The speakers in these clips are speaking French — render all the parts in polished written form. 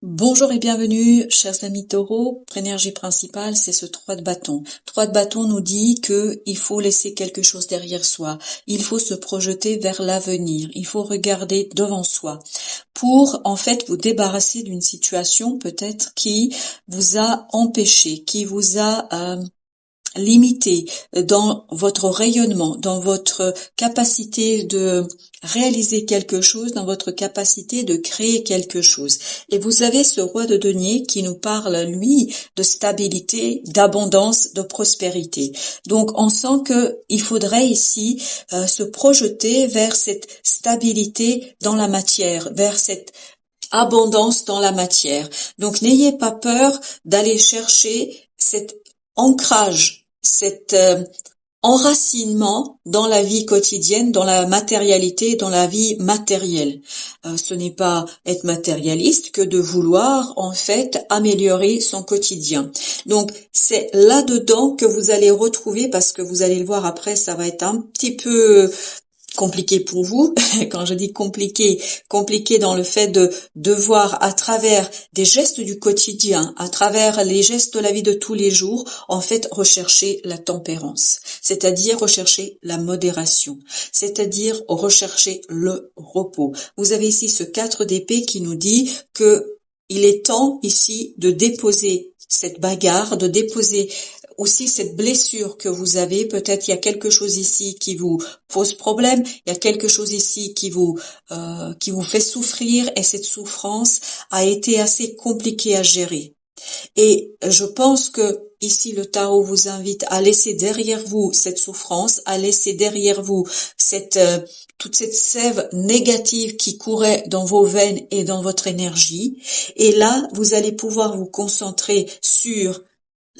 Bonjour et bienvenue, chers amis taureaux. Votre énergie principale, c'est ce 3 de bâton. 3 de bâton nous dit que il faut laisser quelque chose derrière soi. Il faut se projeter vers l'avenir. Il faut regarder devant soi pour, en fait, vous débarrasser d'une situation peut-être qui vous a empêché, qui vous a limité dans votre rayonnement, dans votre capacité de réaliser quelque chose, dans votre capacité de créer quelque chose. Et vous avez ce roi de denier qui nous parle, lui, de stabilité, d'abondance, de prospérité. Donc, on sent que il faudrait ici se projeter vers cette stabilité dans la matière, vers cette abondance dans la matière. Donc, n'ayez pas peur d'aller chercher cet ancrage, cet enracinement dans la vie quotidienne, dans la matérialité, dans la vie matérielle. Ce n'est pas être matérialiste que de vouloir en fait améliorer son quotidien. Donc c'est là-dedans que vous allez retrouver, parce que vous allez le voir après, ça va être un petit peu compliqué pour vous. Quand je dis compliqué, compliqué dans le fait de devoir, à travers des gestes du quotidien, à travers les gestes de la vie de tous les jours, en fait, rechercher la tempérance, c'est-à-dire rechercher la modération, c'est-à-dire rechercher le repos. Vous avez ici ce 4 d'épée qui nous dit que il est temps ici de déposer cette bagarre, de déposer aussi cette blessure que vous avez. Peut-être il y a quelque chose ici qui vous pose problème, il y a quelque chose ici qui vous fait souffrir, et cette souffrance a été assez compliquée à gérer. Et je pense que ici le tarot vous invite à laisser derrière vous cette souffrance, à laisser derrière vous toute cette sève négative qui courait dans vos veines et dans votre énergie. Et là, vous allez pouvoir vous concentrer sur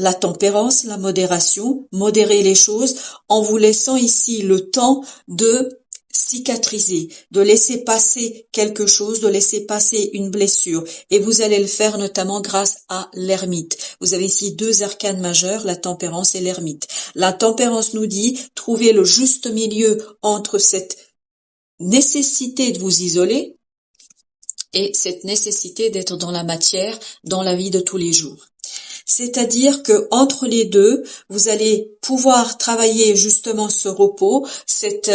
la tempérance, la modération, modérer les choses en vous laissant ici le temps de cicatriser, de laisser passer quelque chose, de laisser passer une blessure. Et vous allez le faire notamment grâce à l'ermite. Vous avez ici 2 arcanes majeurs, la tempérance et l'ermite. La tempérance nous dit trouver le juste milieu entre cette nécessité de vous isoler et cette nécessité d'être dans la matière, dans la vie de tous les jours. C'est-à-dire que entre les deux, vous allez pouvoir travailler justement ce repos, cette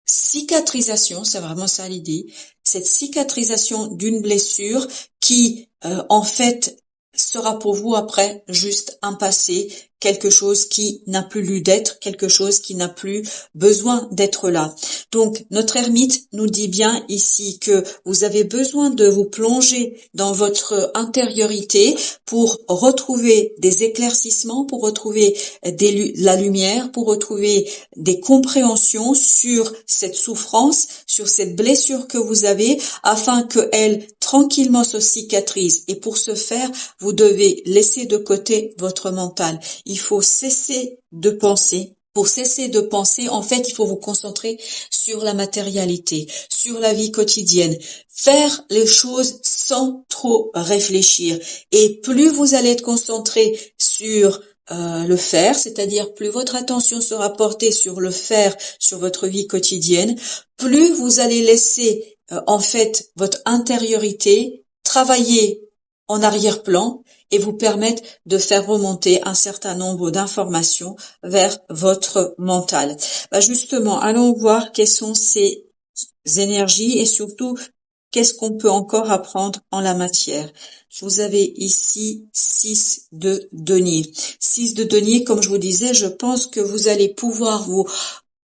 cicatrisation, c'est vraiment ça l'idée, cette cicatrisation d'une blessure qui, en fait, sera pour vous après juste un passé, quelque chose qui n'a plus lieu d'être, quelque chose qui n'a plus besoin d'être là. Donc notre ermite nous dit bien ici que vous avez besoin de vous plonger dans votre intériorité pour retrouver des éclaircissements, pour retrouver la lumière, pour retrouver des compréhensions sur cette souffrance, sur cette blessure que vous avez, afin qu'elle tranquillement se cicatrise. Et pour ce faire, vous devez laisser de côté votre mental. Il faut cesser de penser. Pour cesser de penser, en fait, il faut vous concentrer sur la matérialité, sur la vie quotidienne. Faire les choses sans trop réfléchir. Et plus vous allez être concentré sur le faire, c'est-à-dire plus votre attention sera portée sur le faire, sur votre vie quotidienne, plus vous allez laisser en fait votre intériorité travailler en arrière-plan et vous permettre de faire remonter un certain nombre d'informations vers votre mental. Justement, allons voir quelles sont ces énergies et surtout qu'est-ce qu'on peut encore apprendre en la matière. Vous avez ici 6 de denier. 6 de denier, comme je vous disais, je pense que vous allez pouvoir vous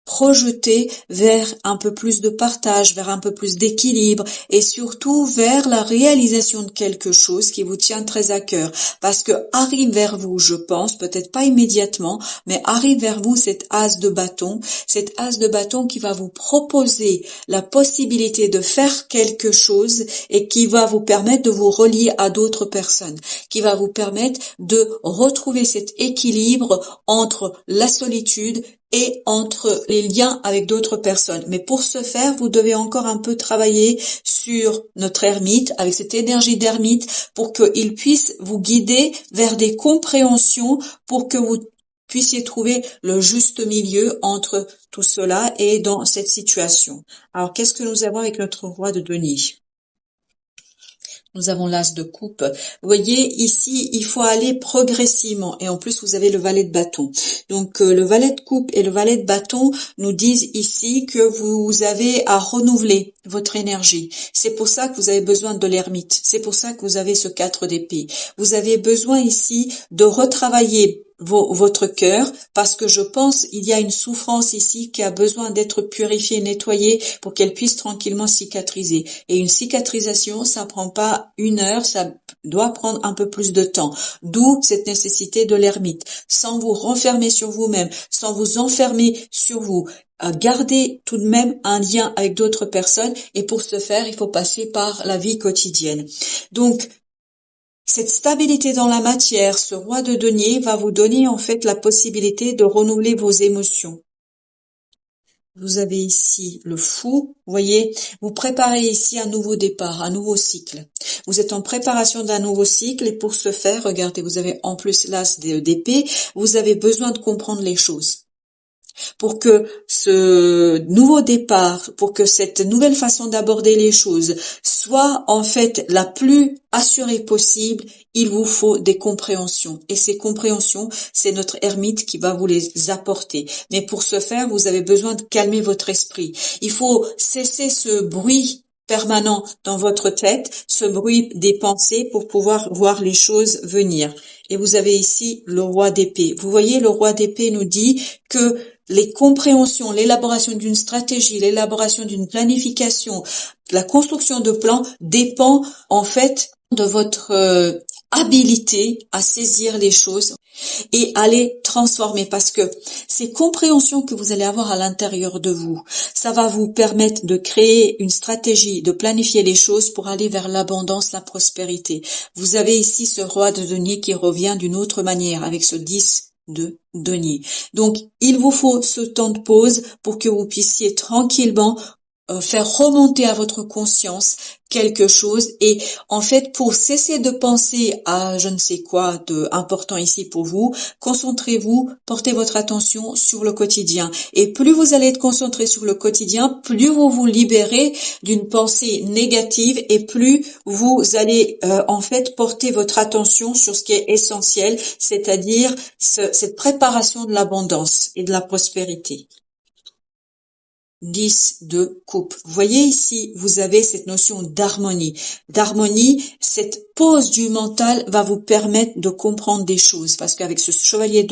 projeter vers un peu plus de partage, vers un peu plus d'équilibre et surtout vers la réalisation de quelque chose qui vous tient très à cœur. Parce que arrive vers vous, je pense, peut-être pas immédiatement, mais arrive vers vous cet as de bâton qui va vous proposer la possibilité de faire quelque chose et qui va vous permettre de vous relier à d'autres personnes, qui va vous permettre de retrouver cet équilibre entre la solitude et entre les liens avec d'autres personnes. Mais pour ce faire, vous devez encore un peu travailler sur notre ermite, avec cette énergie d'ermite, pour qu'il puisse vous guider vers des compréhensions, pour que vous puissiez trouver le juste milieu entre tout cela et dans cette situation. Alors, qu'est-ce que nous avons avec notre roi de denier? Nous avons l'as de coupe. Vous voyez, ici, il faut aller progressivement. Et en plus, vous avez le valet de bâton. Donc, le valet de coupe et le valet de bâton nous disent ici que vous avez à renouveler votre énergie. C'est pour ça que vous avez besoin de l'ermite. C'est pour ça que vous avez ce 4 d'épée. Vous avez besoin ici de retravailler votre cœur, parce que je pense il y a une souffrance ici qui a besoin d'être purifiée, nettoyée pour qu'elle puisse tranquillement cicatriser. Et une cicatrisation, ça prend pas 1 heure, ça doit prendre un peu plus de temps. D'où cette nécessité de l'ermite. Sans vous renfermer sur vous-même, sans vous enfermer sur vous, gardez tout de même un lien avec d'autres personnes, et pour ce faire, il faut passer par la vie quotidienne. Donc, cette stabilité dans la matière, ce roi de denier va vous donner en fait la possibilité de renouveler vos émotions. Vous avez ici le fou, vous voyez, vous préparez ici un nouveau départ, un nouveau cycle. Vous êtes en préparation d'un nouveau cycle et pour ce faire, regardez, vous avez en plus l'as d'épée, vous avez besoin de comprendre les choses. Pour que ce nouveau départ, pour que cette nouvelle façon d'aborder les choses soit en fait la plus assurée possible, il vous faut des compréhensions. Et ces compréhensions, c'est notre ermite qui va vous les apporter. Mais pour ce faire, vous avez besoin de calmer votre esprit. Il faut cesser ce bruit permanent dans votre tête, ce bruit des pensées pour pouvoir voir les choses venir. Et vous avez ici le roi d'épée. Vous voyez, le roi d'épée nous dit que les compréhensions, l'élaboration d'une stratégie, l'élaboration d'une planification, la construction de plans dépend en fait de votre habilité à saisir les choses et à les transformer, parce que ces compréhensions que vous allez avoir à l'intérieur de vous, ça va vous permettre de créer une stratégie, de planifier les choses pour aller vers l'abondance, la prospérité. Vous avez ici ce roi de denier qui revient d'une autre manière avec ce 10 de denier. Donc, il vous faut ce temps de pause pour que vous puissiez tranquillement faire remonter à votre conscience quelque chose, et en fait pour cesser de penser à je ne sais quoi de important ici pour vous, concentrez-vous, portez votre attention sur le quotidien, et plus vous allez être concentré sur le quotidien, plus vous vous libérez d'une pensée négative et plus vous allez en fait porter votre attention sur ce qui est essentiel, c'est-à-dire cette préparation de l'abondance et de la prospérité. 10 de coupe. Vous voyez ici, vous avez cette notion d'harmonie. D'harmonie, cette pause du mental va vous permettre de comprendre des choses, parce qu'avec ce chevalier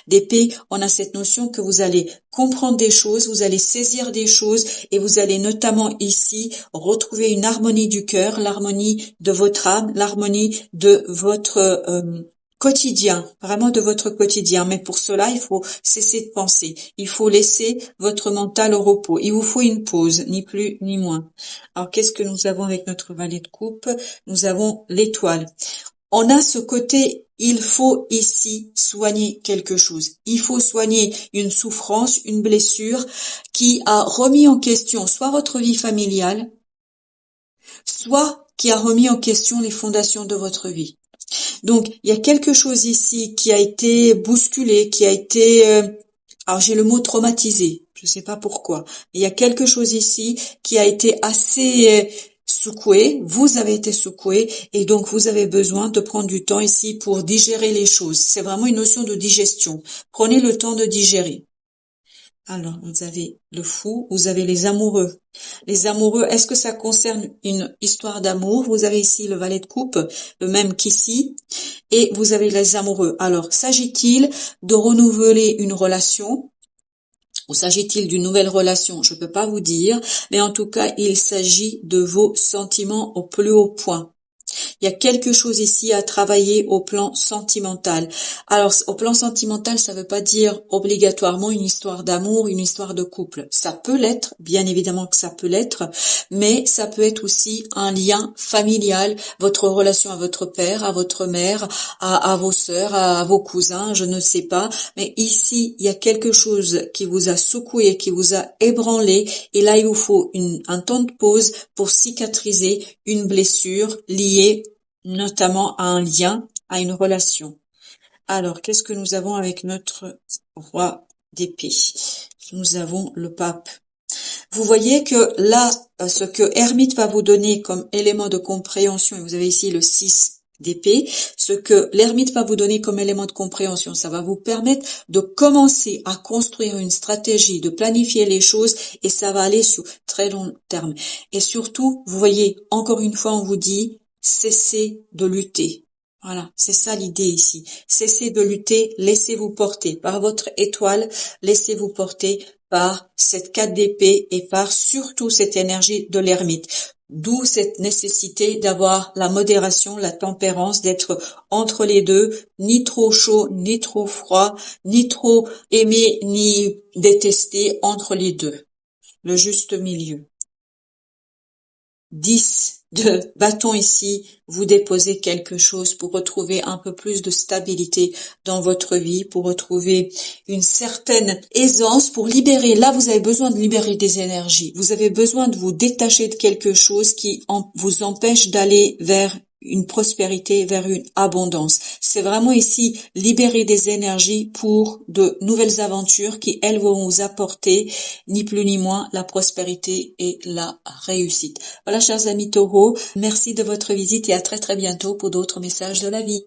d'épée, on a cette notion que vous allez comprendre des choses, vous allez saisir des choses, et vous allez notamment ici retrouver une harmonie du cœur, l'harmonie de votre âme, l'harmonie de votre quotidien, vraiment de votre quotidien. Mais pour cela, il faut cesser de penser. Il faut laisser votre mental au repos. Il vous faut une pause, ni plus ni moins. Alors, qu'est-ce que nous avons avec notre valet de coupe? Nous avons l'étoile. On a ce côté, il faut ici soigner quelque chose. Il faut soigner une souffrance, une blessure qui a remis en question soit votre vie familiale, soit qui a remis en question les fondations de votre vie. Donc, il y a quelque chose ici qui a été bousculé, qui a été, alors j'ai le mot traumatisé, je ne sais pas pourquoi. Il y a quelque chose ici qui a été assez secoué, vous avez été secoué, et donc vous avez besoin de prendre du temps ici pour digérer les choses. C'est vraiment une notion de digestion. Prenez le temps de digérer. Alors, vous avez le fou, vous avez les amoureux. Les amoureux, est-ce que ça concerne une histoire d'amour? Vous avez ici le valet de coupe, le même qu'ici, et vous avez les amoureux. Alors, s'agit-il de renouveler une relation? Ou s'agit-il d'une nouvelle relation? Je ne peux pas vous dire, mais en tout cas, il s'agit de vos sentiments au plus haut point. Il y a quelque chose ici à travailler au plan sentimental. Alors, au plan sentimental, ça ne veut pas dire obligatoirement une histoire d'amour, une histoire de couple. Ça peut l'être, bien évidemment que ça peut l'être, mais ça peut être aussi un lien familial, votre relation à votre père, à votre mère, à vos sœurs, à vos cousins, je ne sais pas. Mais ici, il y a quelque chose qui vous a secoué, qui vous a ébranlé, et là, il vous faut un temps de pause pour cicatriser une blessure liée notamment à un lien, à une relation. Alors, qu'est-ce que nous avons avec notre roi d'épée? Nous avons le pape. vous voyez que là, ce que Hermite va vous donner comme élément de compréhension, et vous avez ici le 6 d'épée, ce que l'ermite va vous donner comme élément de compréhension, ça va vous permettre de commencer à construire une stratégie, de planifier les choses, et ça va aller sur très long terme. Et surtout, vous voyez, encore une fois, on vous dit, cessez de lutter. Voilà, c'est ça l'idée ici. Cessez de lutter, laissez-vous porter par votre étoile, laissez-vous porter par cette 4 d'épée et par surtout cette énergie de l'ermite. D'où cette nécessité d'avoir la modération, la tempérance, d'être entre les deux, ni trop chaud, ni trop froid, ni trop aimé, ni détesté, entre les deux. Le juste milieu. 10 de bâton ici, vous déposez quelque chose pour retrouver un peu plus de stabilité dans votre vie, pour retrouver une certaine aisance, pour libérer. Là, vous avez besoin de libérer des énergies. Vous avez besoin de vous détacher de quelque chose qui vous empêche d'aller vers une prospérité, vers une abondance. C'est vraiment ici libérer des énergies pour de nouvelles aventures qui, elles, vont vous apporter ni plus ni moins la prospérité et la réussite. Voilà, chers amis taureaux, merci de votre visite et à très très bientôt pour d'autres messages de la vie.